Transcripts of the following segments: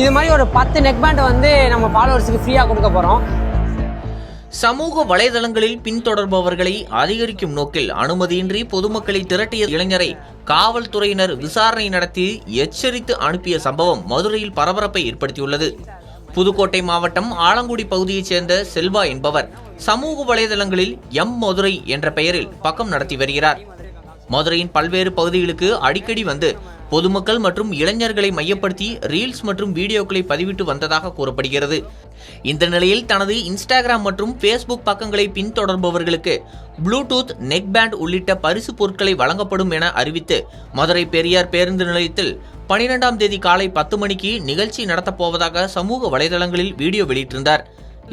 இது மாதிரி ஒரு 10 நெக் பேண்ட் வந்து நம்ம ஃபாலோவர்ஸுக்கு ஃப்ரீயாக கொடுக்க போகிறோம். சமூக வலைதளங்களில் பின்தொடர்பவர்களை அதிகரிக்கும் நோக்கில் அனுமதியின்றி பொதுமக்களை திரட்டிய இளைஞரை காவல்துறையினர் விசாரணை நடத்தி எச்சரித்து அனுப்பிய சம்பவம் மதுரையில் பரபரப்பை ஏற்படுத்தியுள்ளது. புதுக்கோட்டை மாவட்டம் ஆலங்குடி பகுதியைச் சேர்ந்த செல்வா என்பவர் சமூக வலைதளங்களில் மதுரை என்ற பெயரில் பக்கம் நடத்தி வருகிறார். மதுரையின் பல்வேறு பகுதிகளுக்கு அடிக்கடி வந்து பொதுமக்கள் மற்றும் இளைஞர்களை மையப்படுத்தி ரீல்ஸ் மற்றும் வீடியோக்களை பதிவிட்டு வந்ததாக கூறப்படுகிறது. இந்த நிலையில் தனது இன்ஸ்டாகிராம் மற்றும் ஃபேஸ்புக் பக்கங்களை பின்தொடர்பவர்களுக்கு ப்ளூடூத், நெக் பேண்ட் உள்ளிட்ட பரிசு பொருட்களை வழங்கப்படும் என அறிவித்து மதுரை பெரியார் பேருந்து நிலையத்தில் 12ஆம் தேதி காலை 10 மணிக்கு நிகழ்ச்சி நடத்தப்போவதாக சமூக வலைதளங்களில் வீடியோ வெளியிட்டிருந்தார்.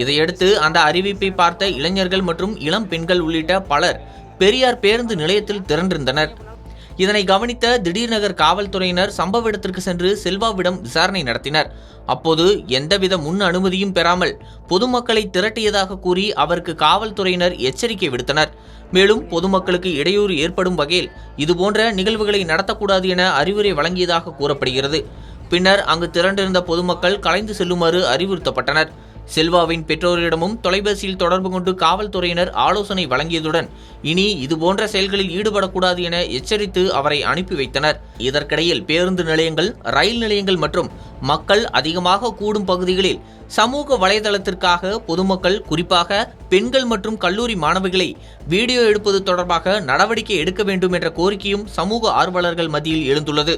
இதையடுத்து அந்த அறிவிப்பை பார்த்த இளைஞர்கள் மற்றும் இளம் பெண்கள் உள்ளிட்ட பலர் பெரியார் பேருந்து நிலையத்தில் திரண்டிருந்தனர். இதனை கவனித்த திடீர்நகர் காவல்துறையினர் சம்பவ இடத்திற்கு சென்று செல்வாவிடம் விசாரணை நடத்தினர். அப்போது எந்தவித முன் அனுமதியும் பெறாமல் பொதுமக்களை திரட்டியதாக கூறி அவருக்கு காவல்துறையினர் எச்சரிக்கை விடுத்தனர். மேலும் பொதுமக்களுக்கு இடையூறு ஏற்படும் வகையில் இதுபோன்ற நிகழ்வுகளை நடத்தக்கூடாது என அறிவுரை வழங்கியதாக கூறப்படுகிறது. பின்னர் அங்கு திரண்டிருந்த பொதுமக்கள் கலைந்து செல்லுமாறு அறிவுறுத்தப்பட்டனர். செல்வாவின் பெற்றோரிடமும் தொலைபேசியில் தொடர்பு கொண்டு காவல்துறையினர் ஆலோசனை வழங்கியதுடன் இனி இதுபோன்ற செயல்களில் ஈடுபடக்கூடாது என எச்சரித்து அவரை அனுப்பி வைத்தனர். இதற்கிடையில் பேருந்து நிலையங்கள், ரயில் நிலையங்கள் மற்றும் மக்கள் அதிகமாக கூடும் பகுதிகளில் சமூக வலைதளத்திற்காக பொதுமக்கள், குறிப்பாக பெண்கள் மற்றும் கல்லூரி மாணவிகளை வீடியோ எடுப்பது தொடர்பாக நடவடிக்கை எடுக்க வேண்டும் என்ற கோரிக்கையும் சமூக ஆர்வலர்கள் மத்தியில் எழுந்துள்ளது.